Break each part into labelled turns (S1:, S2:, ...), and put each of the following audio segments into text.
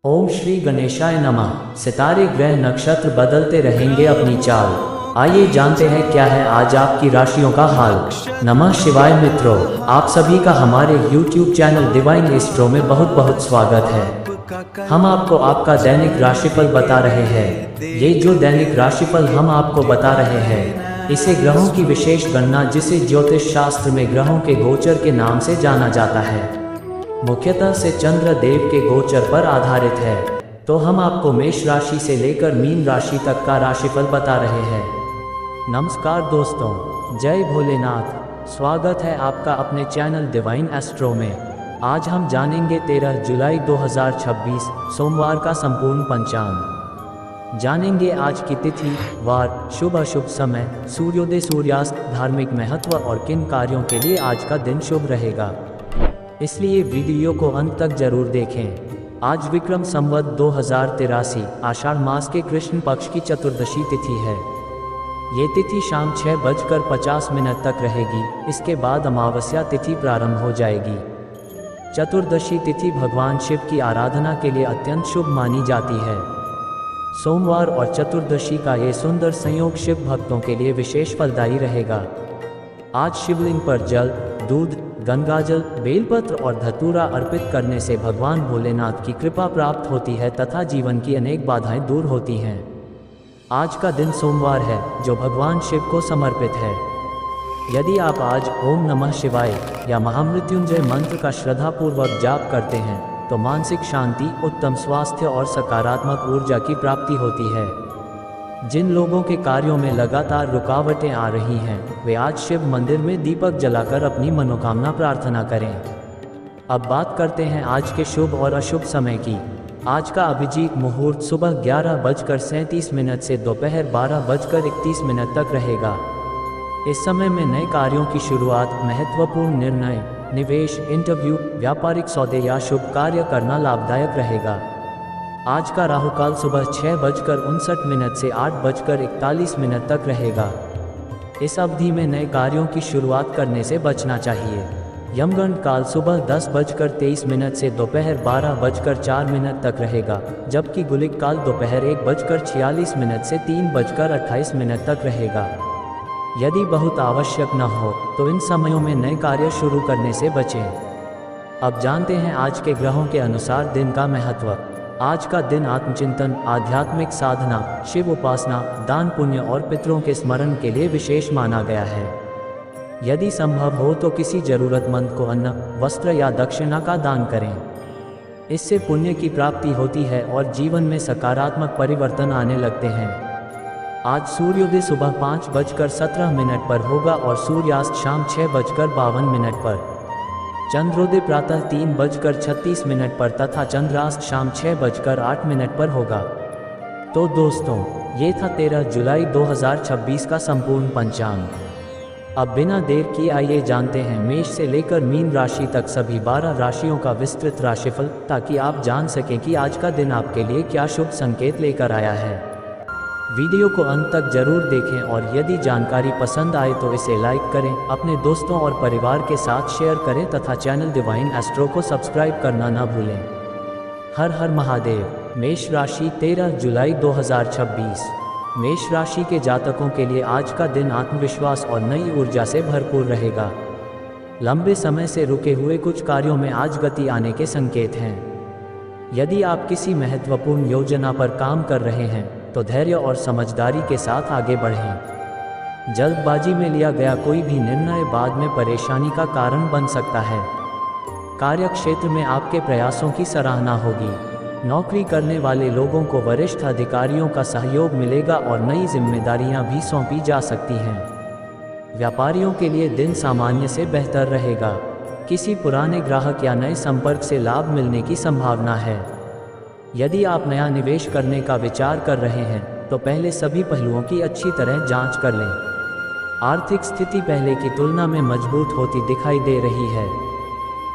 S1: ओम श्री गणेशाय नमः। सितारे ग्रह नक्षत्र बदलते रहेंगे अपनी चाल। आइए जानते हैं क्या है आज आपकी राशियों का हाल। नमः शिवाय मित्रों, आप सभी का हमारे YouTube चैनल डिवाइन एस्ट्रो में बहुत बहुत स्वागत है। हम आपको आपका दैनिक राशिफल बता रहे हैं। ये जो दैनिक राशिफल हम आपको बता रहे हैं, इसे ग्रहों की विशेष गणना, जिसे ज्योतिष शास्त्र में ग्रहों के गोचर के नाम से जाना जाता है, मुख्यतः से चंद्र देव के गोचर पर आधारित है। तो हम आपको मेष राशि से लेकर मीन राशि तक का राशिफल बता रहे हैं। नमस्कार दोस्तों, जय भोलेनाथ। स्वागत है आपका अपने चैनल डिवाइन एस्ट्रो में। आज हम जानेंगे 13 जुलाई 2026 सोमवार का संपूर्ण पंचांग। जानेंगे आज की तिथि, वार, शुभ अशुभ समय, सूर्योदय सूर्यास्त, धार्मिक महत्व और किन कार्यों के लिए आज का दिन शुभ रहेगा, इसलिए वीडियो को अंत तक जरूर देखें। आज विक्रम संवत 2083 आषाढ़ मास के कृष्ण पक्ष की चतुर्दशी तिथि है। ये तिथि शाम 6:50 तक रहेगी। इसके बाद अमावस्या तिथि प्रारंभ हो जाएगी। चतुर्दशी तिथि भगवान शिव की आराधना के लिए अत्यंत शुभ मानी जाती है। सोमवार और चतुर्दशी का ये सुंदर संयोग शिव भक्तों के लिए विशेष फलदायी रहेगा। आज शिवलिंग पर जल, दूध, गंगाजल, बेलपत्र और धतूरा अर्पित करने से भगवान भोलेनाथ की कृपा प्राप्त होती है तथा जीवन की अनेक बाधाएं दूर होती हैं। आज का दिन सोमवार है, जो भगवान शिव को समर्पित है। यदि आप आज ओम नमः शिवाय या महामृत्युंजय मंत्र का श्रद्धापूर्वक जाप करते हैं, तो मानसिक शांति, उत्तम स्वास्थ्य और सकारात्मक ऊर्जा की प्राप्ति होती है। जिन लोगों के कार्यों में लगातार रुकावटें आ रही हैं, वे आज शिव मंदिर में दीपक जलाकर अपनी मनोकामना प्रार्थना करें। अब बात करते हैं आज के शुभ और अशुभ समय की। आज का अभिजीत मुहूर्त सुबह 11:37 से दोपहर 12:31 तक रहेगा। इस समय में नए कार्यों की शुरुआत, महत्वपूर्ण निर्णय, निवेश, इंटरव्यू, व्यापारिक सौदे या शुभ कार्य करना लाभदायक रहेगा। आज का राहुकाल सुबह 6:59 से 8:41 तक रहेगा। इस अवधि में नए कार्यों की शुरुआत करने से बचना चाहिए। यमगंड काल सुबह 10:23 से दोपहर 12:04 तक रहेगा, जबकि गुलिक काल दोपहर 1:46 से 3:28 तक रहेगा। यदि बहुत आवश्यक न हो तो इन समयों में नए कार्य शुरू करने से बचें। अब जानते हैं आज के ग्रहों के अनुसार दिन का महत्व। आज का दिन आत्मचिंतन, आध्यात्मिक साधना, शिव उपासना, दान पुण्य और पितरों के स्मरण के लिए विशेष माना गया है। यदि संभव हो तो किसी जरूरतमंद को अन्न, वस्त्र या दक्षिणा का दान करें। इससे पुण्य की प्राप्ति होती है और जीवन में सकारात्मक परिवर्तन आने लगते हैं। आज सूर्योदय सुबह 5:17 पर होगा और सूर्यास्त शाम 6:52 पर। चंद्रोदय प्रातः 3:36 पर तथा चंद्रास्त शाम 6:08 पर होगा। तो दोस्तों, ये था 13 जुलाई 2026 का संपूर्ण पंचांग। अब बिना देर किए आइए जानते हैं मेष से लेकर मीन राशि तक सभी 12 राशियों का विस्तृत राशिफल, ताकि आप जान सकें कि आज का दिन आपके लिए क्या शुभ संकेत लेकर आया है। वीडियो को अंत तक जरूर देखें और यदि जानकारी पसंद आए तो इसे लाइक करें, अपने दोस्तों और परिवार के साथ शेयर करें तथा चैनल डिवाइन एस्ट्रो को सब्सक्राइब करना न भूलें। हर हर महादेव। मेष राशि 13 जुलाई 2026। मेष राशि के जातकों के लिए आज का दिन आत्मविश्वास और नई ऊर्जा से भरपूर रहेगा। लंबे समय से रुके हुए कुछ कार्यों में आज गति आने के संकेत हैं। यदि आप किसी महत्वपूर्ण योजना पर काम कर रहे हैं तो धैर्य और समझदारी के साथ आगे बढ़ें। जल्दबाजी में लिया गया कोई भी निर्णय बाद में परेशानी का कारण बन सकता है। कार्य क्षेत्र में आपके प्रयासों की सराहना होगी। नौकरी करने वाले लोगों को वरिष्ठ अधिकारियों का सहयोग मिलेगा और नई जिम्मेदारियां भी सौंपी जा सकती हैं। व्यापारियों के लिए दिन सामान्य से बेहतर रहेगा। किसी पुराने ग्राहक या नए संपर्क से लाभ मिलने की संभावना है। यदि आप नया निवेश करने का विचार कर रहे हैं तो पहले सभी पहलुओं की अच्छी तरह जांच कर लें। आर्थिक स्थिति पहले की तुलना में मजबूत होती दिखाई दे रही है।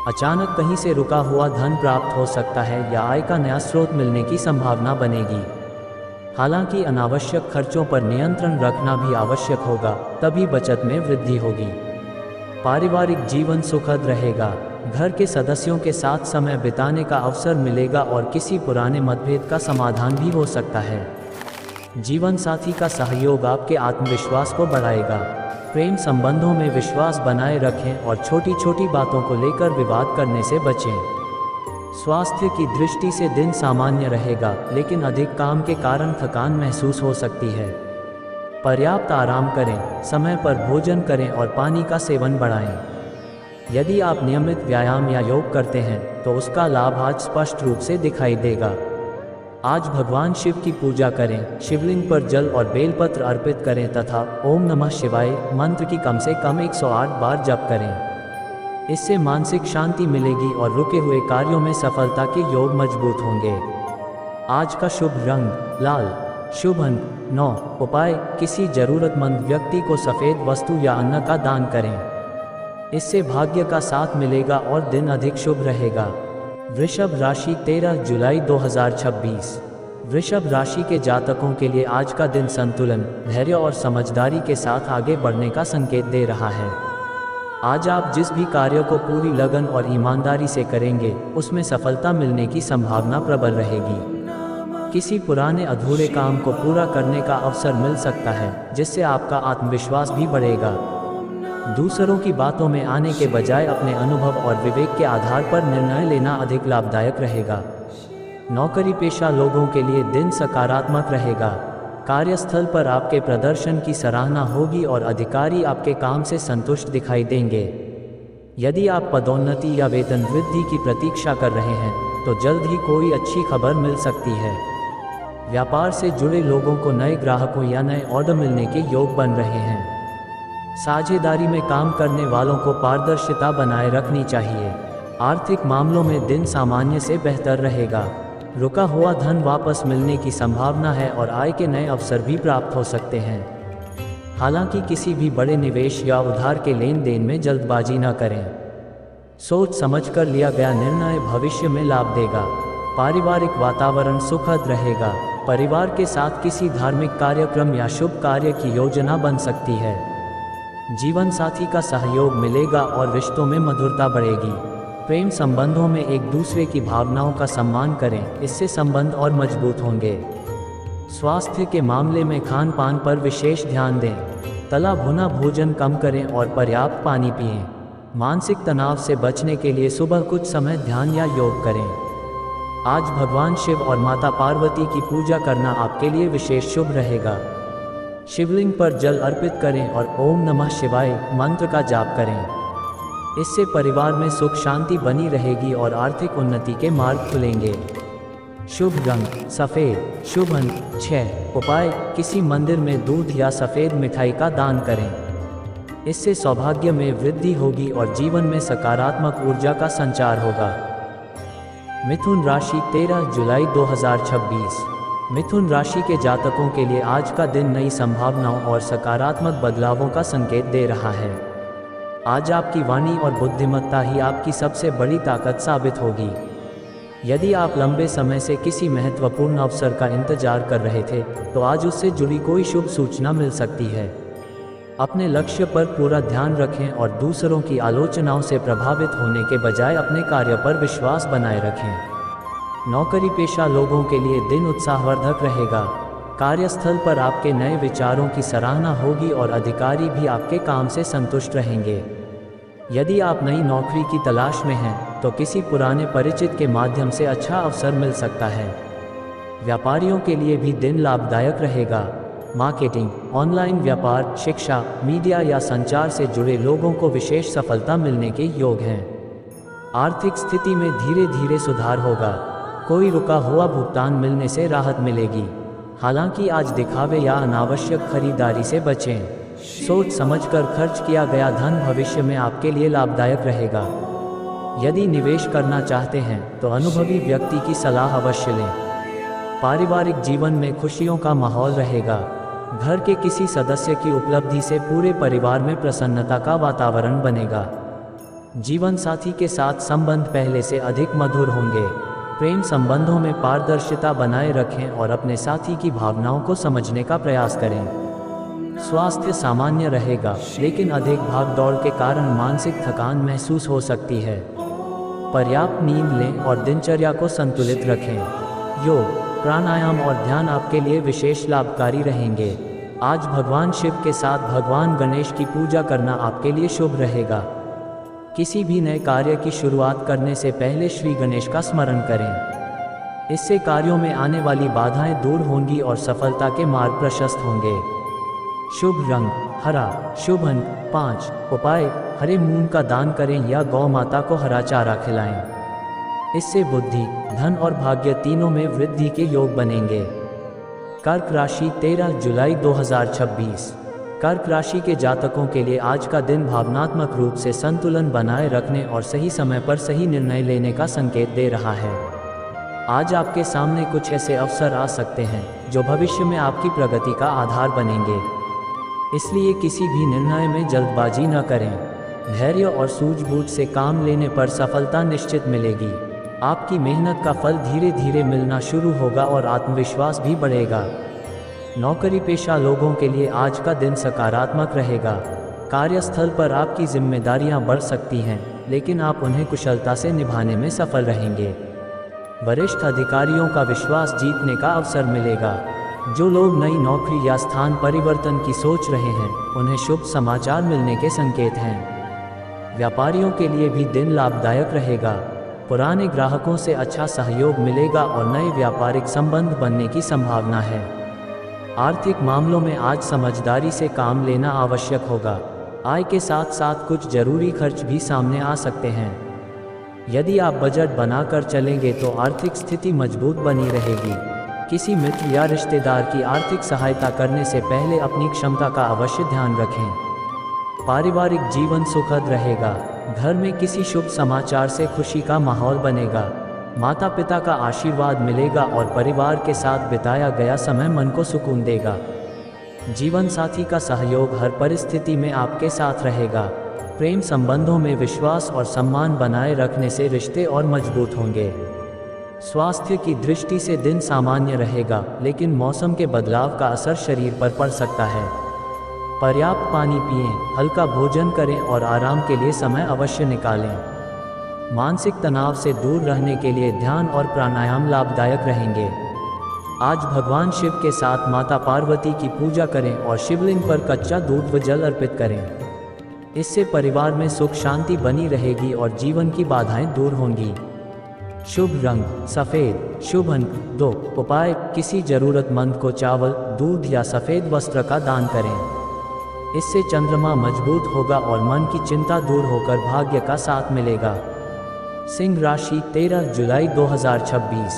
S1: अचानक कहीं से रुका हुआ धन प्राप्त हो सकता है या आय का नया स्रोत मिलने की संभावना बनेगी। हालांकि अनावश्यक खर्चों पर नियंत्रण रखना भी आवश्यक होगा, तभी बचत में वृद्धि होगी। पारिवारिक जीवन सुखद रहेगा। घर के सदस्यों के साथ समय बिताने का अवसर मिलेगा और किसी पुराने मतभेद का समाधान भी हो सकता है। जीवन साथी का सहयोग आपके आत्मविश्वास को बढ़ाएगा। प्रेम संबंधों में विश्वास बनाए रखें और छोटी छोटी बातों को लेकर विवाद करने से बचें। स्वास्थ्य की दृष्टि से दिन सामान्य रहेगा, लेकिन अधिक काम के कारण थकान महसूस हो सकती है। पर्याप्त आराम करें, समय पर भोजन करें और पानी का सेवन बढ़ाएं। यदि आप नियमित व्यायाम या योग करते हैं तो उसका लाभ आज स्पष्ट रूप से दिखाई देगा। आज भगवान शिव की पूजा करें, शिवलिंग पर जल और बेलपत्र अर्पित करें तथा ओम नमः शिवाय मंत्र की कम से कम 108 बार जप करें। इससे मानसिक शांति मिलेगी और रुके हुए कार्यों में सफलता के योग मजबूत होंगे। आज का शुभ रंग लाल, शुभ अंक 9। उपाय, किसी जरूरतमंद व्यक्ति को सफ़ेद वस्तु या अन्न का दान करें। इससे भाग्य का साथ मिलेगा और दिन अधिक शुभ रहेगा। वृषभ राशि 13 जुलाई 2026। वृषभ राशि के जातकों के लिए आज का दिन संतुलन, धैर्य और समझदारी के साथ आगे बढ़ने का संकेत दे रहा है। आज आप जिस भी कार्य को पूरी लगन और ईमानदारी से करेंगे, उसमें सफलता मिलने की संभावना प्रबल रहेगी। किसी पुराने अधूरे काम को पूरा करने का अवसर मिल सकता है, जिससे आपका आत्मविश्वास भी बढ़ेगा। दूसरों की बातों में आने के बजाय अपने अनुभव और विवेक के आधार पर निर्णय लेना अधिक लाभदायक रहेगा। नौकरी पेशा लोगों के लिए दिन सकारात्मक रहेगा। कार्यस्थल पर आपके प्रदर्शन की सराहना होगी और अधिकारी आपके काम से संतुष्ट दिखाई देंगे। यदि आप पदोन्नति या वेतन वृद्धि की प्रतीक्षा कर रहे हैं तो जल्द ही कोई अच्छी खबर मिल सकती है। व्यापार से जुड़े लोगों को नए ग्राहकों या नए ऑर्डर मिलने के योग बन रहे हैं। साझेदारी में काम करने वालों को पारदर्शिता बनाए रखनी चाहिए। आर्थिक मामलों में दिन सामान्य से बेहतर रहेगा। रुका हुआ धन वापस मिलने की संभावना है और आय के नए अवसर भी प्राप्त हो सकते हैं। हालांकि किसी भी बड़े निवेश या उधार के लेन देन में जल्दबाजी न करें। सोच समझकर लिया गया निर्णय भविष्य में लाभ देगा। पारिवारिक वातावरण सुखद रहेगा। परिवार के साथ किसी धार्मिक कार्यक्रम या शुभ कार्य की योजना बन सकती है। जीवन साथी का सहयोग मिलेगा और रिश्तों में मधुरता बढ़ेगी। प्रेम संबंधों में एक दूसरे की भावनाओं का सम्मान करें, इससे संबंध और मजबूत होंगे। स्वास्थ्य के मामले में खान पान पर विशेष ध्यान दें। तला भुना भोजन कम करें और पर्याप्त पानी पिएं। मानसिक तनाव से बचने के लिए सुबह कुछ समय ध्यान या योग करें। आज भगवान शिव और माता पार्वती की पूजा करना आपके लिए विशेष शुभ रहेगा। शिवलिंग पर जल अर्पित करें और ओम नमः शिवाय मंत्र का जाप करें। इससे परिवार में सुख शांति बनी रहेगी और आर्थिक उन्नति के मार्ग खुलेंगे। शुभ रंग सफ़ेद, शुभ अंक 6। उपाय, किसी मंदिर में दूध या सफ़ेद मिठाई का दान करें। इससे सौभाग्य में वृद्धि होगी और जीवन में सकारात्मक ऊर्जा का संचार होगा। मिथुन राशि 13 जुलाई 2026। मिथुन राशि के जातकों के लिए आज का दिन नई संभावनाओं और सकारात्मक बदलावों का संकेत दे रहा है। आज आपकी वाणी और बुद्धिमत्ता ही आपकी सबसे बड़ी ताकत साबित होगी। यदि आप लंबे समय से किसी महत्वपूर्ण अवसर का इंतजार कर रहे थे तो आज उससे जुड़ी कोई शुभ सूचना मिल सकती है। अपने लक्ष्य पर पूरा ध्यान रखें और दूसरों की आलोचनाओं से प्रभावित होने के बजाय अपने कार्य पर विश्वास बनाए रखें। नौकरी पेशा लोगों के लिए दिन उत्साहवर्धक रहेगा। कार्यस्थल पर आपके नए विचारों की सराहना होगी और अधिकारी भी आपके काम से संतुष्ट रहेंगे। यदि आप नई नौकरी की तलाश में हैं तो किसी पुराने परिचित के माध्यम से अच्छा अवसर मिल सकता है। व्यापारियों के लिए भी दिन लाभदायक रहेगा। मार्केटिंग, ऑनलाइन व्यापार, शिक्षा, मीडिया या संचार से जुड़े लोगों को विशेष सफलता मिलने के योग हैं। आर्थिक स्थिति में धीरे धीरे सुधार होगा। कोई रुका हुआ भुगतान मिलने से राहत मिलेगी। हालांकि आज दिखावे या अनावश्यक खरीदारी से बचें। सोच समझकर खर्च किया गया धन भविष्य में आपके लिए लाभदायक रहेगा। यदि निवेश करना चाहते हैं तो अनुभवी व्यक्ति की सलाह अवश्य लें। पारिवारिक जीवन में खुशियों का माहौल रहेगा। घर के किसी सदस्य की उपलब्धि से पूरे परिवार में प्रसन्नता का वातावरण बनेगा। जीवन साथी के साथ संबंध पहले से अधिक मधुर होंगे। प्रेम संबंधों में पारदर्शिता बनाए रखें और अपने साथी की भावनाओं को समझने का प्रयास करें। स्वास्थ्य सामान्य रहेगा, लेकिन अधिक भाग दौड़ के कारण मानसिक थकान महसूस हो सकती है। पर्याप्त नींद लें और दिनचर्या को संतुलित रखें। योग, प्राणायाम और ध्यान आपके लिए विशेष लाभकारी रहेंगे। आज भगवान शिव के साथ भगवान गणेश की पूजा करना आपके लिए शुभ रहेगा। किसी भी नए कार्य की शुरुआत करने से पहले श्री गणेश का स्मरण करें। इससे कार्यों में आने वाली बाधाएं दूर होंगी और सफलता के मार्ग प्रशस्त होंगे। शुभ रंग हरा, शुभ अंक 5। उपाय, हरे मूंग का दान करें या गौ माता को हरा चारा खिलाएं। इससे बुद्धि, धन और भाग्य तीनों में वृद्धि के योग बनेंगे। कर्क राशि 13 जुलाई 2026। कर्क राशि के जातकों के लिए आज का दिन भावनात्मक रूप से संतुलन बनाए रखने और सही समय पर सही निर्णय लेने का संकेत दे रहा है। आज आपके सामने कुछ ऐसे अवसर आ सकते हैं जो भविष्य में आपकी प्रगति का आधार बनेंगे। इसलिए किसी भी निर्णय में जल्दबाजी न करें। धैर्य और सूझबूझ से काम लेने पर सफलता निश्चित मिलेगी। आपकी मेहनत का फल धीरे धीरे मिलना शुरू होगा और आत्मविश्वास भी बढ़ेगा। नौकरी पेशा लोगों के लिए आज का दिन सकारात्मक रहेगा। कार्यस्थल पर आपकी जिम्मेदारियां बढ़ सकती हैं, लेकिन आप उन्हें कुशलता से निभाने में सफल रहेंगे। वरिष्ठ अधिकारियों का विश्वास जीतने का अवसर मिलेगा। जो लोग नई नौकरी या स्थान परिवर्तन की सोच रहे हैं, उन्हें शुभ समाचार मिलने के संकेत हैं। व्यापारियों के लिए भी दिन लाभदायक रहेगा। पुराने ग्राहकों से अच्छा सहयोग मिलेगा और नए व्यापारिक संबंध बनने की संभावना है। आर्थिक मामलों में आज समझदारी से काम लेना आवश्यक होगा। आय के साथ साथ कुछ जरूरी खर्च भी सामने आ सकते हैं। यदि आप बजट बनाकर चलेंगे तो आर्थिक स्थिति मजबूत बनी रहेगी। किसी मित्र या रिश्तेदार की आर्थिक सहायता करने से पहले अपनी क्षमता का अवश्य ध्यान रखें। पारिवारिक जीवन सुखद रहेगा। घर में किसी शुभ समाचार से खुशी का माहौल बनेगा। माता पिता का आशीर्वाद मिलेगा और परिवार के साथ बिताया गया समय मन को सुकून देगा। जीवन साथी का सहयोग हर परिस्थिति में आपके साथ रहेगा। प्रेम संबंधों में विश्वास और सम्मान बनाए रखने से रिश्ते और मजबूत होंगे। स्वास्थ्य की दृष्टि से दिन सामान्य रहेगा, लेकिन मौसम के बदलाव का असर शरीर पर पड़ सकता है। पर्याप्त पानी पिएं, हल्का भोजन करें और आराम के लिए समय अवश्य निकालें। मानसिक तनाव से दूर रहने के लिए ध्यान और प्राणायाम लाभदायक रहेंगे। आज भगवान शिव के साथ माता पार्वती की पूजा करें और शिवलिंग पर कच्चा दूध व जल अर्पित करें। इससे परिवार में सुख शांति बनी रहेगी और जीवन की बाधाएं दूर होंगी। शुभ रंग सफ़ेद, शुभ अंक 2। उपाय, किसी जरूरतमंद को चावल, दूध या सफ़ेद वस्त्र का दान करें। इससे चंद्रमा मजबूत होगा और मन की चिंता दूर होकर भाग्य का साथ मिलेगा। सिंह राशि 13 जुलाई 2026।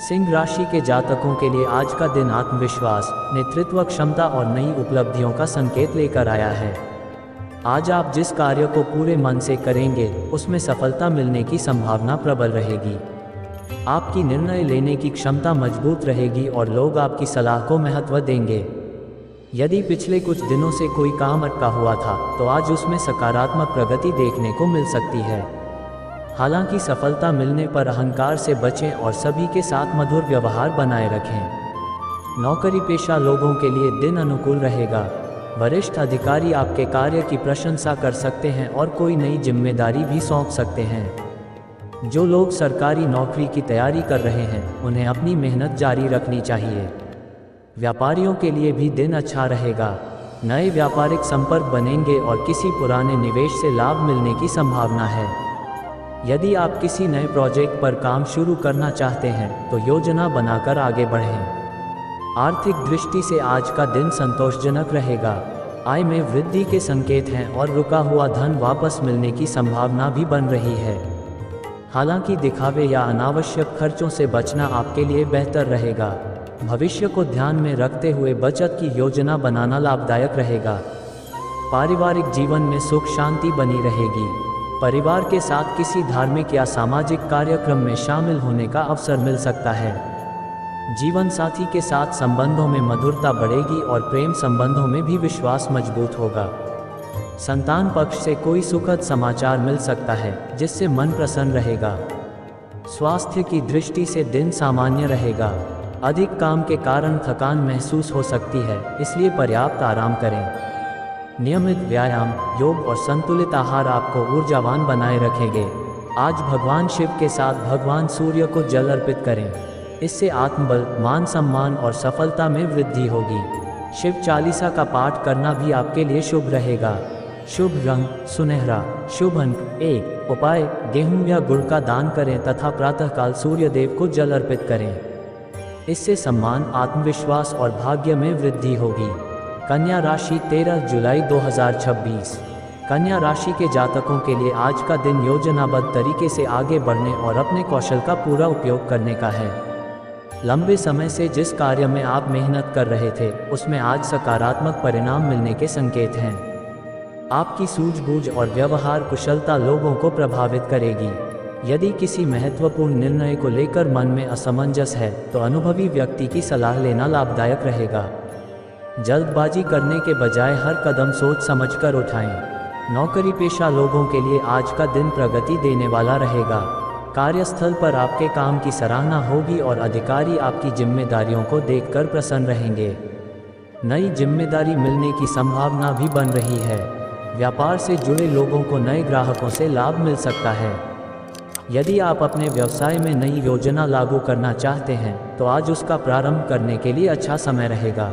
S1: सिंह राशि के जातकों के लिए आज का दिन आत्मविश्वास, नेतृत्व क्षमता और नई उपलब्धियों का संकेत लेकर आया है। आज आप जिस कार्य को पूरे मन से करेंगे, उसमें सफलता मिलने की संभावना प्रबल रहेगी। आपकी निर्णय लेने की क्षमता मजबूत रहेगी और लोग आपकी सलाह को महत्व देंगे। यदि पिछले कुछ दिनों से कोई काम अटका हुआ था, तो आज उसमें सकारात्मक प्रगति देखने को मिल सकती है। हालांकि सफलता मिलने पर अहंकार से बचें और सभी के साथ मधुर व्यवहार बनाए रखें। नौकरी पेशा लोगों के लिए दिन अनुकूल रहेगा। वरिष्ठ अधिकारी आपके कार्य की प्रशंसा कर सकते हैं और कोई नई जिम्मेदारी भी सौंप सकते हैं। जो लोग सरकारी नौकरी की तैयारी कर रहे हैं, उन्हें अपनी मेहनत जारी रखनी चाहिए। व्यापारियों के लिए भी दिन अच्छा रहेगा। नए व्यापारिक संपर्क बनेंगे और किसी पुराने निवेश से लाभ मिलने की संभावना है। यदि आप किसी नए प्रोजेक्ट पर काम शुरू करना चाहते हैं, तो योजना बनाकर आगे बढ़ें। आर्थिक दृष्टि से आज का दिन संतोषजनक रहेगा। आय में वृद्धि के संकेत हैं और रुका हुआ धन वापस मिलने की संभावना भी बन रही है। हालांकि दिखावे या अनावश्यक खर्चों से बचना आपके लिए बेहतर रहेगा। भविष्य को ध्यान में रखते हुए बचत की योजना बनाना लाभदायक रहेगा। पारिवारिक जीवन में सुख शांति बनी रहेगी। परिवार के साथ किसी धार्मिक या सामाजिक कार्यक्रम में शामिल होने का अवसर मिल सकता है। जीवन साथी के साथ संबंधों में मधुरता बढ़ेगी और प्रेम संबंधों में भी विश्वास मजबूत होगा। संतान पक्ष से कोई सुखद समाचार मिल सकता है, जिससे मन प्रसन्न रहेगा। स्वास्थ्य की दृष्टि से दिन सामान्य रहेगा। अधिक काम के कारण थकान महसूस हो सकती है, इसलिए पर्याप्त आराम करें। नियमित व्यायाम, योग और संतुलित आहार आपको ऊर्जावान बनाए रखेंगे। आज भगवान शिव के साथ भगवान सूर्य को जल अर्पित करें। इससे आत्मबल, मान सम्मान और सफलता में वृद्धि होगी। शिव चालीसा का पाठ करना भी आपके लिए शुभ रहेगा। शुभ रंग सुनहरा। शुभ अंक 1। उपाय, गेहूं या गुड़ का दान करें तथा प्रातःकाल सूर्य देव को जल अर्पित करें। इससे सम्मान, आत्मविश्वास और भाग्य में वृद्धि होगी। कन्या राशि 13 जुलाई 2026। कन्या राशि के जातकों के लिए आज का दिन योजनाबद्ध तरीके से आगे बढ़ने और अपने कौशल का पूरा उपयोग करने का है। लंबे समय से जिस कार्य में आप मेहनत कर रहे थे, उसमें आज सकारात्मक परिणाम मिलने के संकेत हैं। आपकी सूझबूझ और व्यवहार कुशलता लोगों को प्रभावित करेगी। यदि किसी महत्वपूर्ण निर्णय को लेकर मन में असमंजस है, तो अनुभवी व्यक्ति की सलाह लेना लाभदायक रहेगा। जल्दबाजी करने के बजाय हर कदम सोच समझकर उठाएं। नौकरी पेशा लोगों के लिए आज का दिन प्रगति देने वाला रहेगा। कार्यस्थल पर आपके काम की सराहना होगी और अधिकारी आपकी जिम्मेदारियों को देखकर प्रसन्न रहेंगे। नई जिम्मेदारी मिलने की संभावना भी बन रही है। व्यापार से जुड़े लोगों को नए ग्राहकों से लाभ मिल सकता है। यदि आप अपने व्यवसाय में नई योजना लागू करना चाहते हैं, तो आज उसका प्रारंभ करने के लिए अच्छा समय रहेगा।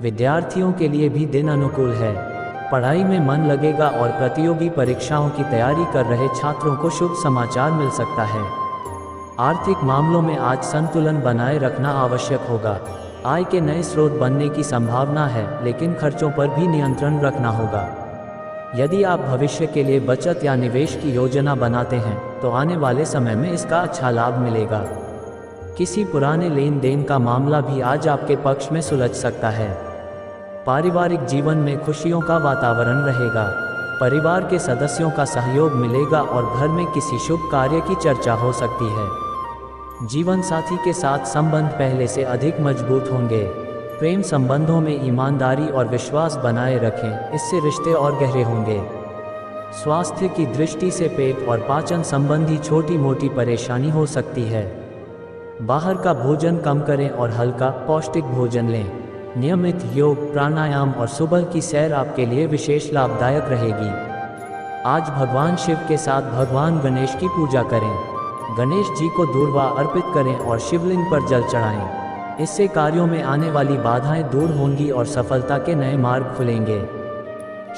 S1: विद्यार्थियों के लिए भी दिन अनुकूल है। पढ़ाई में मन लगेगा और प्रतियोगी परीक्षाओं की तैयारी कर रहे छात्रों को शुभ समाचार मिल सकता है। आर्थिक मामलों में आज संतुलन बनाए रखना आवश्यक होगा। आय के नए स्रोत बनने की संभावना है, लेकिन खर्चों पर भी नियंत्रण रखना होगा। यदि आप भविष्य के लिए बचत या निवेश की योजना बनाते हैं, तो आने वाले समय में इसका अच्छा लाभ मिलेगा। किसी पुराने लेन देन का मामला भी आज आपके पक्ष में सुलझ सकता है। पारिवारिक जीवन में खुशियों का वातावरण रहेगा। परिवार के सदस्यों का सहयोग मिलेगा और घर में किसी शुभ कार्य की चर्चा हो सकती है। जीवन साथी के साथ संबंध पहले से अधिक मजबूत होंगे। प्रेम संबंधों में ईमानदारी और विश्वास बनाए रखें, इससे रिश्ते और गहरे होंगे। स्वास्थ्य की दृष्टि से पेट और पाचन संबंधी छोटी मोटी परेशानी हो सकती है। बाहर का भोजन कम करें और हल्का पौष्टिक भोजन लें। नियमित योग, प्राणायाम और सुबह की सैर आपके लिए विशेष लाभदायक रहेगी। आज भगवान शिव के साथ भगवान गणेश की पूजा करें। गणेश जी को दूर्वा अर्पित करें और शिवलिंग पर जल चढ़ाएं। इससे कार्यों में आने वाली बाधाएं दूर होंगी और सफलता के नए मार्ग खुलेंगे।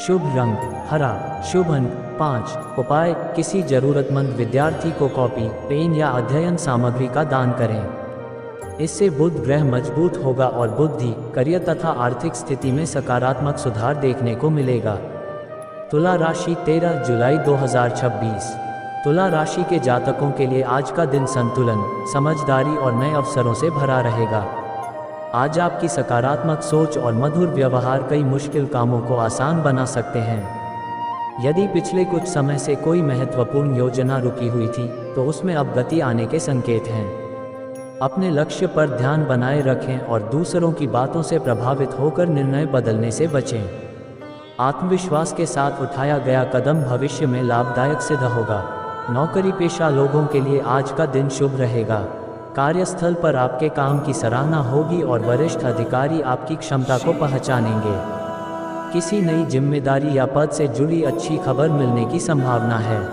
S1: शुभ रंग हरा। शुभ अंक 5। उपाय, किसी जरूरतमंद विद्यार्थी को कॉपी, पेन या अध्ययन सामग्री का दान करें। इससे बुध ग्रह मजबूत होगा और बुद्धि, करियर तथा आर्थिक स्थिति में सकारात्मक सुधार देखने को मिलेगा। तुला राशि 13 जुलाई 2026। तुला राशि के जातकों के लिए आज का दिन संतुलन, समझदारी और नए अवसरों से भरा रहेगा। आज आपकी सकारात्मक सोच और मधुर व्यवहार कई मुश्किल कामों को आसान बना सकते हैं। यदि पिछले कुछ समय से कोई महत्वपूर्ण योजना रुकी हुई थी, तो उसमें अब गति आने के संकेत हैं। अपने लक्ष्य पर ध्यान बनाए रखें और दूसरों की बातों से प्रभावित होकर निर्णय बदलने से बचें। आत्मविश्वास के साथ उठाया गया कदम भविष्य में लाभदायक सिद्ध होगा। नौकरी पेशा लोगों के लिए आज का दिन शुभ रहेगा। कार्यस्थल पर आपके काम की सराहना होगी और वरिष्ठ अधिकारी आपकी क्षमता को पहचानेंगे। किसी नई जिम्मेदारी या पद से जुड़ी अच्छी खबर मिलने की संभावना है।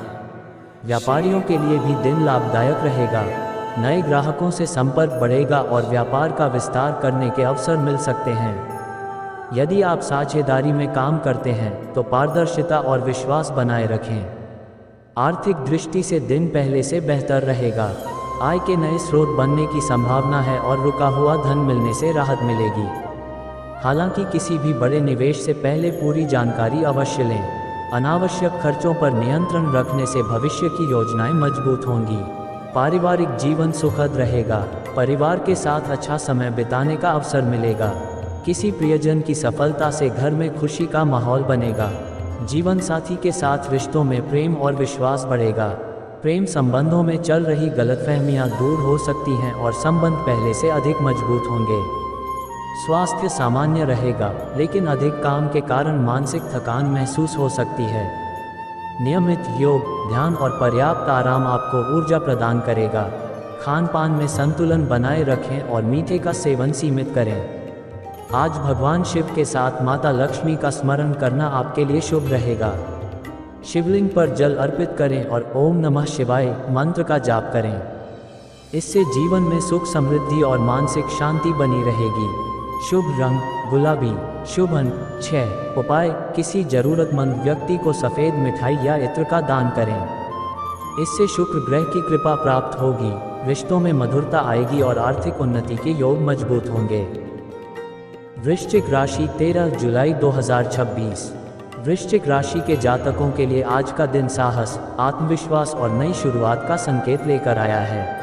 S1: व्यापारियों के लिए भी दिन लाभदायक रहेगा। नए ग्राहकों से संपर्क बढ़ेगा और व्यापार का विस्तार करने के अवसर मिल सकते हैं। यदि आप साझेदारी में काम करते हैं, तो पारदर्शिता और विश्वास बनाए रखें। आर्थिक दृष्टि से दिन पहले से बेहतर रहेगा। आय के नए स्रोत बनने की संभावना है और रुका हुआ धन मिलने से राहत मिलेगी। हालांकि किसी भी बड़े निवेश से पहले पूरी जानकारी अवश्य लें। अनावश्यक खर्चों पर नियंत्रण रखने से भविष्य की योजनाएं मजबूत होंगी। पारिवारिक जीवन सुखद रहेगा। परिवार के साथ अच्छा समय बिताने का अवसर मिलेगा। किसी प्रियजन की सफलता से घर में खुशी का माहौल बनेगा। जीवन साथी के साथ रिश्तों में प्रेम और विश्वास बढ़ेगा। प्रेम संबंधों में चल रही गलतफहमियां दूर हो सकती हैं और संबंध पहले से अधिक मजबूत होंगे। स्वास्थ्य सामान्य रहेगा, लेकिन अधिक काम के कारण मानसिक थकान महसूस हो सकती है। नियमित योग, ध्यान और पर्याप्त आराम आपको ऊर्जा प्रदान करेगा। खान पान में संतुलन बनाए रखें और मीठे का सेवन सीमित करें। आज भगवान शिव के साथ माता लक्ष्मी का स्मरण करना आपके लिए शुभ रहेगा। शिवलिंग पर जल अर्पित करें और ओम नमः शिवाय मंत्र का जाप करें। इससे जीवन में सुख समृद्धि और मानसिक शांति बनी रहेगी। शुभ रंग गुलाबी, शुभ अंक 6। उपाय, किसी जरूरतमंद व्यक्ति को सफ़ेद मिठाई या इत्र का दान करें। इससे शुक्र ग्रह की कृपा प्राप्त होगी, रिश्तों में मधुरता आएगी और आर्थिक उन्नति के योग मजबूत होंगे। वृश्चिक राशि 13 जुलाई 2026। वृश्चिक राशि के जातकों के लिए आज का दिन साहस, आत्मविश्वास और नई शुरुआत का संकेत लेकर आया है।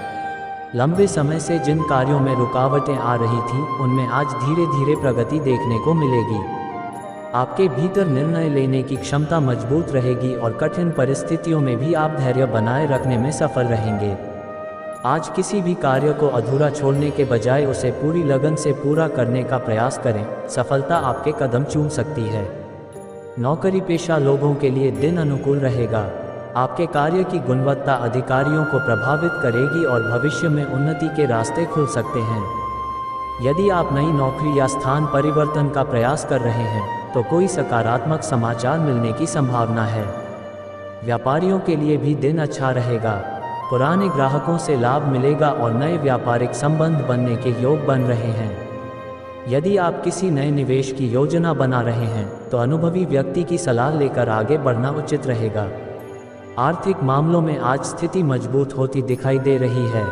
S1: लंबे समय से जिन कार्यों में रुकावटें आ रही थीं, उनमें आज धीरे धीरे प्रगति देखने को मिलेगी। आपके भीतर निर्णय लेने की क्षमता मजबूत रहेगी और कठिन परिस्थितियों में भी आप धैर्य बनाए रखने में सफल रहेंगे। आज किसी भी कार्य को अधूरा छोड़ने के बजाय उसे पूरी लगन से पूरा करने का प्रयास करें, सफलता आपके कदम चूम सकती है। नौकरी पेशा लोगों के लिए दिन अनुकूल रहेगा। आपके कार्य की गुणवत्ता अधिकारियों को प्रभावित करेगी और भविष्य में उन्नति के रास्ते खुल सकते हैं। यदि आप नई नौकरी या स्थान परिवर्तन का प्रयास कर रहे हैं तो कोई सकारात्मक समाचार मिलने की संभावना है। व्यापारियों के लिए भी दिन अच्छा रहेगा। पुराने ग्राहकों से लाभ मिलेगा और नए व्यापारिक संबंध बनने के योग बन रहे हैं। यदि आप किसी नए निवेश की योजना बना रहे हैं तो अनुभवी व्यक्ति की सलाह लेकर आगे बढ़ना उचित रहेगा। आर्थिक मामलों में आज स्थिति मजबूत होती दिखाई दे रही है।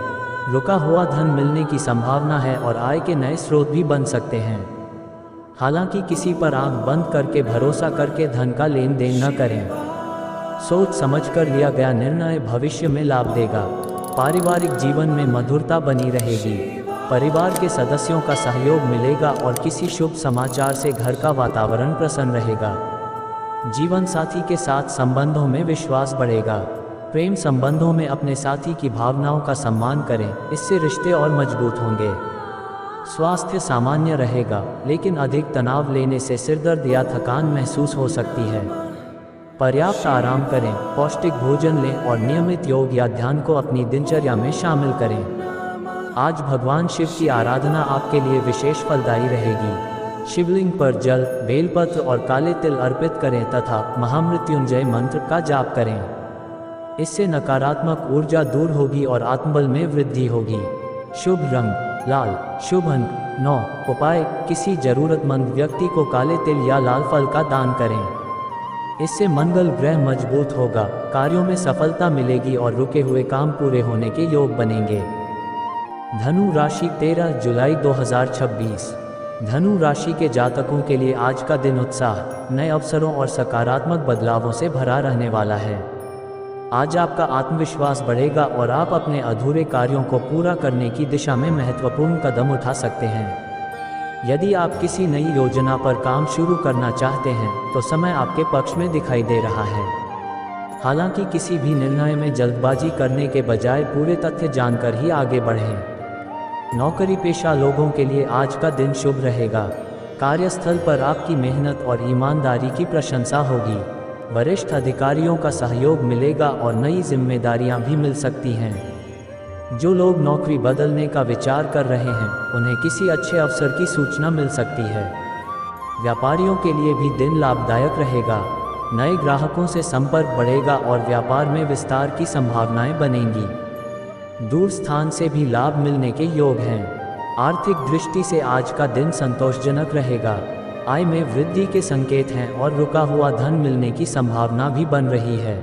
S1: रुका हुआ धन मिलने की संभावना है और आय के नए स्रोत भी बन सकते हैं। हालांकि किसी पर आंख बंद करके भरोसा करके धन का लेन देन न करें। सोच समझकर लिया गया निर्णय भविष्य में लाभ देगा। पारिवारिक जीवन में मधुरता बनी रहेगी। परिवार के सदस्यों का सहयोग मिलेगा और किसी शुभ समाचार से घर का वातावरण प्रसन्न रहेगा। जीवन साथी के साथ संबंधों में विश्वास बढ़ेगा। प्रेम संबंधों में अपने साथी की भावनाओं का सम्मान करें, इससे रिश्ते और मजबूत होंगे। स्वास्थ्य सामान्य रहेगा, लेकिन अधिक तनाव लेने से सिरदर्द या थकान महसूस हो सकती है। पर्याप्त आराम करें, पौष्टिक भोजन लें और नियमित योग या ध्यान को अपनी दिनचर्या में शामिल करें। आज भगवान शिव की आराधना आपके लिए विशेष फलदायी रहेगी। शिवलिंग पर जल, बेलपत्र और काले तिल अर्पित करें तथा महामृत्युंजय मंत्र का जाप करें। इससे नकारात्मक ऊर्जा दूर होगी और आत्मबल में वृद्धि होगी। शुभ रंग लाल, शुभ अंक 9। उपाय, किसी जरूरतमंद व्यक्ति को काले तिल या लाल फल का दान करें। इससे मंगल ग्रह मजबूत होगा, कार्यों में सफलता मिलेगी और रुके हुए काम पूरे होने के योग बनेंगे। धनु राशि 13 जुलाई 2026। धनु राशि के जातकों के लिए आज का दिन उत्साह, नए अवसरों और सकारात्मक बदलावों से भरा रहने वाला है। आज आपका आत्मविश्वास बढ़ेगा और आप अपने अधूरे कार्यों को पूरा करने की दिशा में महत्वपूर्ण कदम उठा सकते हैं। यदि आप किसी नई योजना पर काम शुरू करना चाहते हैं तो समय आपके पक्ष में दिखाई दे रहा है। हालांकि किसी भी निर्णय में जल्दबाजी करने के बजाय पूरे तथ्य जानकर ही आगे बढ़ें। नौकरी पेशा लोगों के लिए आज का दिन शुभ रहेगा। कार्यस्थल पर आपकी मेहनत और ईमानदारी की प्रशंसा होगी। वरिष्ठ अधिकारियों का सहयोग मिलेगा और नई जिम्मेदारियां भी मिल सकती हैं। जो लोग नौकरी बदलने का विचार कर रहे हैं, उन्हें किसी अच्छे अवसर की सूचना मिल सकती है। व्यापारियों के लिए भी दिन लाभदायक रहेगा। नए ग्राहकों से संपर्क बढ़ेगा और व्यापार में विस्तार की संभावनाएं बनेंगी। दूर स्थान से भी लाभ मिलने के योग हैं। आर्थिक दृष्टि से आज का दिन संतोषजनक रहेगा। आय में वृद्धि के संकेत हैं और रुका हुआ धन मिलने की संभावना भी बन रही है।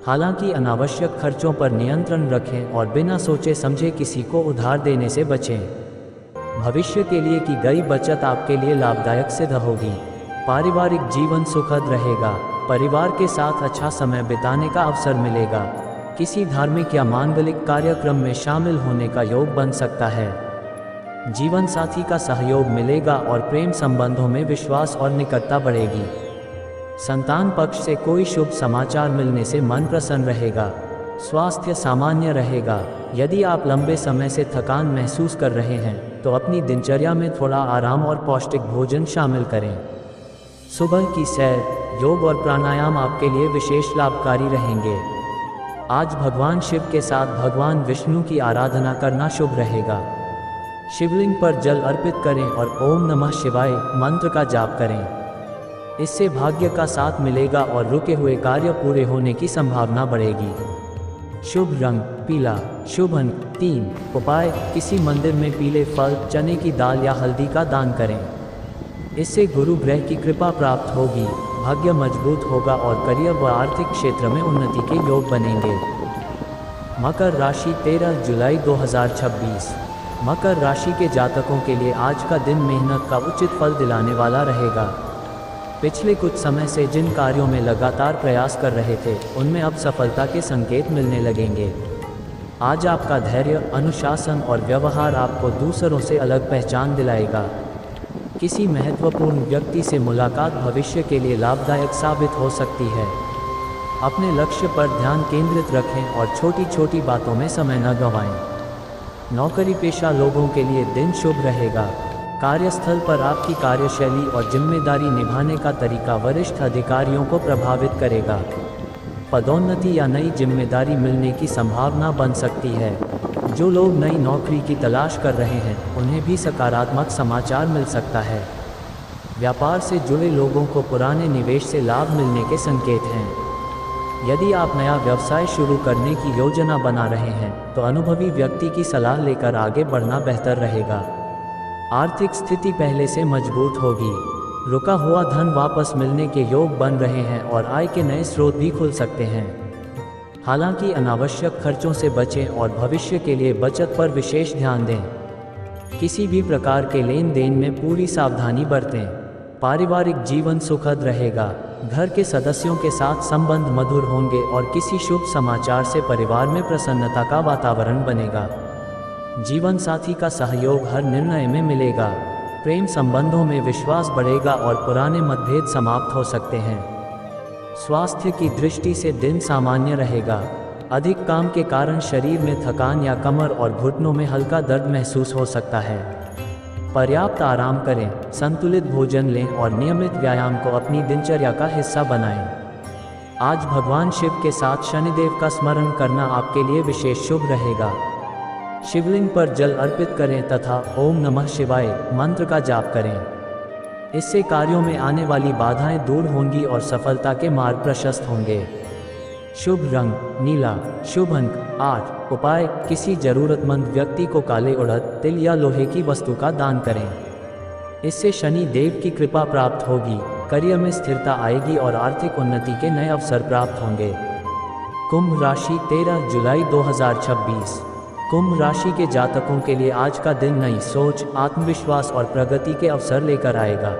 S1: हालांकि अनावश्यक खर्चों पर नियंत्रण रखें और बिना सोचे समझे किसी को उधार देने से बचें। भविष्य के लिए की गई बचत आपके लिए लाभदायक सिद्ध होगी। पारिवारिक जीवन सुखद रहेगा। परिवार के साथ अच्छा समय बिताने का अवसर मिलेगा। किसी धार्मिक या मांगलिक कार्यक्रम में शामिल होने का योग बन सकता है। जीवन साथी का सहयोग मिलेगा और प्रेम संबंधों में विश्वास और निकटता बढ़ेगी। संतान पक्ष से कोई शुभ समाचार मिलने से मन प्रसन्न रहेगा। स्वास्थ्य सामान्य रहेगा। यदि आप लंबे समय से थकान महसूस कर रहे हैं तो अपनी दिनचर्या में थोड़ा आराम और पौष्टिक भोजन शामिल करें। सुबह की सैर, योग और प्राणायाम आपके लिए विशेष लाभकारी रहेंगे। आज भगवान शिव के साथ भगवान विष्णु की आराधना करना शुभ रहेगा। शिवलिंग पर जल अर्पित करें और ओम नमः शिवाय मंत्र का जाप करें। इससे भाग्य का साथ मिलेगा और रुके हुए कार्य पूरे होने की संभावना बढ़ेगी। शुभ रंग पीला, शुभ अंक 3। उपाय, किसी मंदिर में पीले फल, चने की दाल या हल्दी का दान करें। इससे गुरु ग्रह की कृपा प्राप्त होगी, भाग्य मजबूत होगा और करियर व आर्थिक क्षेत्र में उन्नति के योग बनेंगे। मकर राशि 13 जुलाई 2026। मकर राशि के जातकों के लिए आज का दिन मेहनत का उचित फल दिलाने वाला रहेगा। पिछले कुछ समय से जिन कार्यों में लगातार प्रयास कर रहे थे, उनमें अब सफलता के संकेत मिलने लगेंगे। आज आपका धैर्य, अनुशासन और व्यवहार आपको दूसरों से अलग पहचान दिलाएगा। किसी महत्वपूर्ण व्यक्ति से मुलाकात भविष्य के लिए लाभदायक साबित हो सकती है। अपने लक्ष्य पर ध्यान केंद्रित रखें और छोटी छोटी बातों में समय न गंवाएं। नौकरी पेशा लोगों के लिए दिन शुभ रहेगा। कार्यस्थल पर आपकी कार्यशैली और जिम्मेदारी निभाने का तरीका वरिष्ठ अधिकारियों को प्रभावित करेगा। पदोन्नति या नई जिम्मेदारी मिलने की संभावना बन सकती है। जो लोग नई नौकरी की तलाश कर रहे हैं, उन्हें भी सकारात्मक समाचार मिल सकता है। व्यापार से जुड़े लोगों को पुराने निवेश से लाभ मिलने के संकेत हैं। यदि आप नया व्यवसाय शुरू करने की योजना बना रहे हैं, तो अनुभवी व्यक्ति की सलाह लेकर आगे बढ़ना बेहतर रहेगा। आर्थिक स्थिति पहले से मजबूत होगी। रुका हुआ धन वापस मिलने के योग बन रहे हैं और आय के नए स्रोत भी खुल सकते हैं। हालांकि अनावश्यक खर्चों से बचें और भविष्य के लिए बचत पर विशेष ध्यान दें। किसी भी प्रकार के लेन देन में पूरी सावधानी बरतें। पारिवारिक जीवन सुखद रहेगा। घर के सदस्यों के साथ संबंध मधुर होंगे और किसी शुभ समाचार से परिवार में प्रसन्नता का वातावरण बनेगा। जीवन साथी का सहयोग हर निर्णय में मिलेगा। प्रेम संबंधों में विश्वास बढ़ेगा और पुराने मतभेद समाप्त हो सकते हैं। स्वास्थ्य की दृष्टि से दिन सामान्य रहेगा। अधिक काम के कारण शरीर में थकान या कमर और घुटनों में हल्का दर्द महसूस हो सकता है। पर्याप्त आराम करें, संतुलित भोजन लें और नियमित व्यायाम को अपनी दिनचर्या का हिस्सा बनाएं। आज भगवान शिव के साथ शनिदेव का स्मरण करना आपके लिए विशेष शुभ रहेगा। शिवलिंग पर जल अर्पित करें तथा ओम नमः शिवाय मंत्र का जाप करें। इससे कार्यों में आने वाली बाधाएं दूर होंगी और सफलता के मार्ग प्रशस्त होंगे। शुभ रंग नीला, शुभ अंक 8। उपाय, किसी जरूरतमंद व्यक्ति को काले उड़द, तिल या लोहे की वस्तु का दान करें। इससे शनि देव की कृपा प्राप्त होगी, करियर में स्थिरता आएगी और आर्थिक उन्नति के नए अवसर प्राप्त होंगे। कुंभ राशि 13 जुलाई 2026। कुंभ राशि के जातकों के लिए आज का दिन नई सोच, आत्मविश्वास और प्रगति के अवसर लेकर आएगा।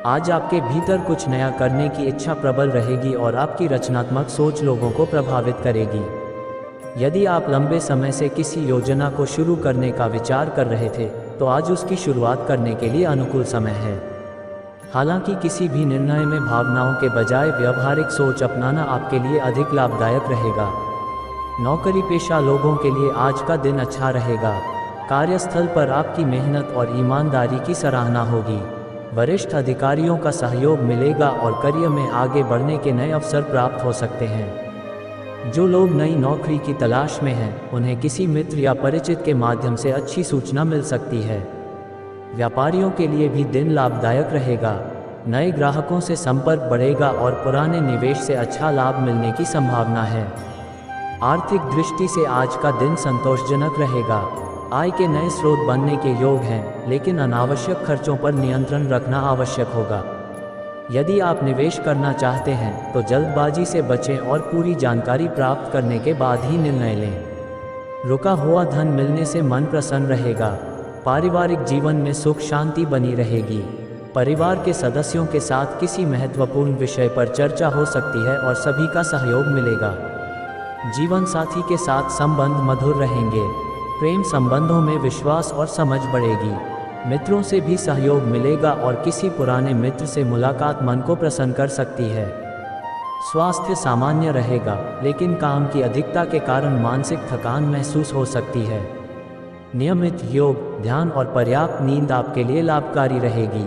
S1: आज आपके भीतर कुछ नया करने की इच्छा प्रबल रहेगी और आपकी रचनात्मक सोच लोगों को प्रभावित करेगी। यदि आप लंबे समय से किसी योजना को शुरू करने का विचार कर रहे थे, तो आज उसकी शुरुआत करने के लिए अनुकूल समय है। हालांकि किसी भी निर्णय में भावनाओं के बजाय व्यवहारिक सोच अपनाना आपके लिए अधिक लाभदायक रहेगा। नौकरी पेशा लोगों के लिए आज का दिन अच्छा रहेगा। कार्यस्थल पर आपकी मेहनत और ईमानदारी की सराहना होगी। वरिष्ठ अधिकारियों का सहयोग मिलेगा और करियर में आगे बढ़ने के नए अवसर प्राप्त हो सकते हैं। जो लोग नई नौकरी की तलाश में हैं, उन्हें किसी मित्र या परिचित के माध्यम से अच्छी सूचना मिल सकती है। व्यापारियों के लिए भी दिन लाभदायक रहेगा। नए ग्राहकों से संपर्क बढ़ेगा और पुराने निवेश से अच्छा लाभ मिलने की संभावना है। आर्थिक दृष्टि से आज का दिन संतोषजनक रहेगा। आय के नए स्रोत बनने के योग हैं, लेकिन अनावश्यक खर्चों पर नियंत्रण रखना आवश्यक होगा। यदि आप निवेश करना चाहते हैं, तो जल्दबाजी से बचें और पूरी जानकारी प्राप्त करने के बाद ही निर्णय लें। रुका हुआ धन मिलने से मन प्रसन्न रहेगा। पारिवारिक जीवन में सुख शांति बनी रहेगी। परिवार के सदस्यों के साथ किसी महत्वपूर्ण विषय पर चर्चा हो सकती है और सभी का सहयोग मिलेगा। जीवन साथी के साथ संबंध मधुर रहेंगे। प्रेम संबंधों में विश्वास और समझ बढ़ेगी। मित्रों से भी सहयोग मिलेगा और किसी पुराने मित्र से मुलाकात मन को प्रसन्न कर सकती है। स्वास्थ्य सामान्य रहेगा, लेकिन काम की अधिकता के कारण मानसिक थकान महसूस हो सकती है। नियमित योग, ध्यान और पर्याप्त नींद आपके लिए लाभकारी रहेगी।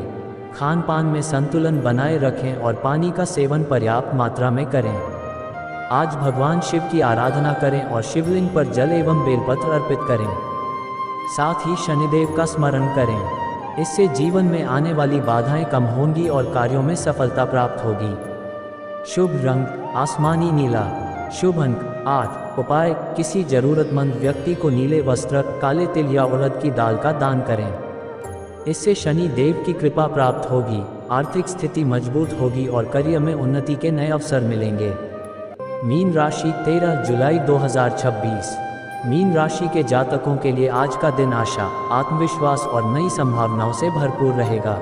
S1: खान पान में संतुलन बनाए रखें और पानी का सेवन पर्याप्त मात्रा में करें। आज भगवान शिव की आराधना करें और शिवलिंग पर जल एवं बेलपत्र अर्पित करें। साथ ही शनिदेव का स्मरण करें। इससे जीवन में आने वाली बाधाएं कम होंगी और कार्यों में सफलता प्राप्त होगी। शुभ रंग आसमानी नीला। शुभ अंक 8। उपाय किसी जरूरतमंद व्यक्ति को नीले वस्त्र, काले तिल या उड़द की दाल का दान करें। इससे शनि देव की कृपा प्राप्त होगी, आर्थिक स्थिति मजबूत होगी और करियर में उन्नति के नए अवसर मिलेंगे। मीन राशि 13 जुलाई 2026। मीन राशि के जातकों के लिए आज का दिन आशा, आत्मविश्वास और नई संभावनाओं से भरपूर रहेगा।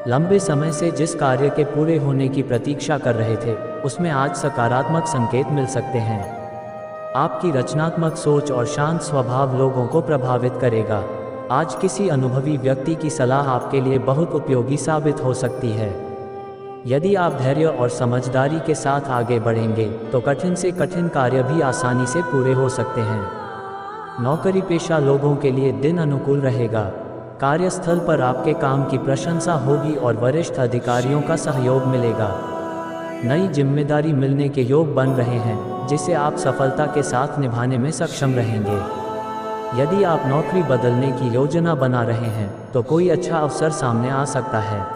S1: लंबे समय से जिस कार्य के पूरे होने की प्रतीक्षा कर रहे थे, उसमें आज सकारात्मक संकेत मिल सकते हैं। आपकी रचनात्मक सोच और शांत स्वभाव लोगों को प्रभावित करेगा। आज किसी अनुभवी व्यक्ति की सलाह आपके लिए बहुत उपयोगी साबित हो सकती है। यदि आप धैर्य और समझदारी के साथ आगे बढ़ेंगे तो कठिन से कठिन कार्य भी आसानी से पूरे हो सकते हैं। नौकरी पेशा लोगों के लिए दिन अनुकूल रहेगा। कार्यस्थल पर आपके काम की प्रशंसा होगी और वरिष्ठ अधिकारियों का सहयोग मिलेगा। नई जिम्मेदारी मिलने के योग बन रहे हैं, जिसे आप सफलता के साथ निभाने में सक्षम रहेंगे। यदि आप नौकरी बदलने की योजना बना रहे हैं तो कोई अच्छा अवसर सामने आ सकता है।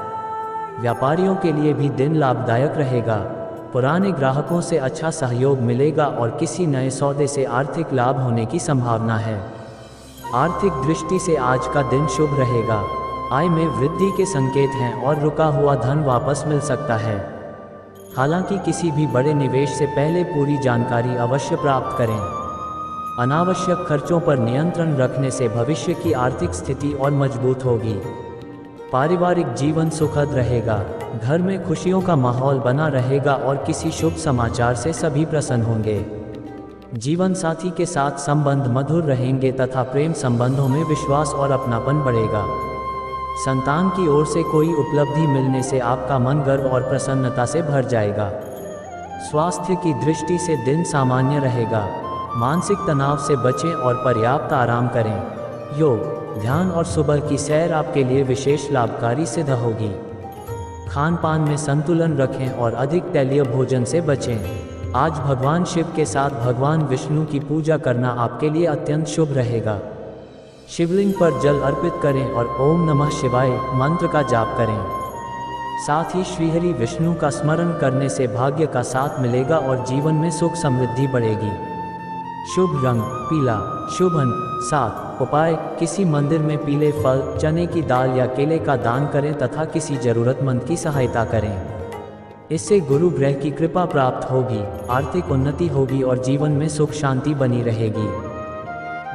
S1: व्यापारियों के लिए भी दिन लाभदायक रहेगा। पुराने ग्राहकों से अच्छा सहयोग मिलेगा और किसी नए सौदे से आर्थिक लाभ होने की संभावना है। आर्थिक दृष्टि से आज का दिन शुभ रहेगा। आय में वृद्धि के संकेत हैं और रुका हुआ धन वापस मिल सकता है। हालांकि किसी भी बड़े निवेश से पहले पूरी जानकारी अवश्य प्राप्त करें। अनावश्यक खर्चों पर नियंत्रण रखने से भविष्य की आर्थिक स्थिति और मजबूत होगी। पारिवारिक जीवन सुखद रहेगा। घर में खुशियों का माहौल बना रहेगा और किसी शुभ समाचार से सभी प्रसन्न होंगे। जीवन साथी के साथ संबंध मधुर रहेंगे तथा प्रेम संबंधों में विश्वास और अपनापन बढ़ेगा। संतान की ओर से कोई उपलब्धि मिलने से आपका मन गर्व और प्रसन्नता से भर जाएगा। स्वास्थ्य की दृष्टि से दिन सामान्य रहेगा। मानसिक तनाव से बचें और पर्याप्त आराम करें। योग, ध्यान और सुबह की सैर आपके लिए विशेष लाभकारी सिद्ध होगी। खान पान में संतुलन रखें और अधिक तैलीय भोजन से बचें। आज भगवान शिव के साथ भगवान विष्णु की पूजा करना आपके लिए अत्यंत शुभ रहेगा। शिवलिंग पर जल अर्पित करें और ओम नमः शिवाय मंत्र का जाप करें। साथ ही श्रीहरि विष्णु का स्मरण करने से भाग्य का साथ मिलेगा और जीवन में सुख समृद्धि बढ़ेगी। शुभ रंग पीला। शुभ अंक 7। उपाय किसी मंदिर में पीले फल, चने की दाल या केले का दान करें तथा किसी जरूरतमंद की सहायता करें। इससे गुरु ग्रह की कृपा प्राप्त होगी, आर्थिक उन्नति होगी और जीवन में सुख शांति बनी रहेगी।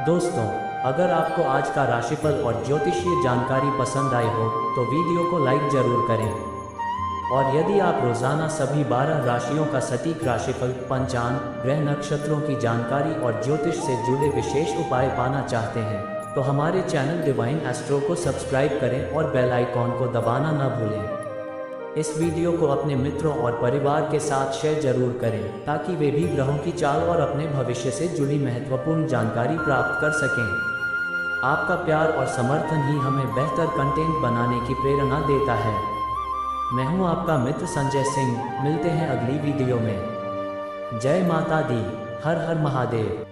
S1: दोस्तों, अगर आपको आज का राशिफल और ज्योतिषीय जानकारी पसंद आई हो तो वीडियो को लाइक जरूर करें। और यदि आप रोजाना सभी 12 राशियों का सटीक राशिफल, पंचांग, ग्रह नक्षत्रों की जानकारी और ज्योतिष से जुड़े विशेष उपाय पाना चाहते हैं तो हमारे चैनल डिवाइन एस्ट्रो को सब्सक्राइब करें और बेल आइकॉन को दबाना न भूलें। इस वीडियो को अपने मित्रों और परिवार के साथ शेयर जरूर करें ताकि वे भी ग्रहों की चाल और अपने भविष्य से जुड़ी महत्वपूर्ण जानकारी प्राप्त कर सकें। आपका प्यार और समर्थन ही हमें बेहतर कंटेंट बनाने की प्रेरणा देता है। मैं हूं आपका मित्र संजय सिंह। मिलते हैं अगली वीडियो में। जय माता दी। हर हर महादेव।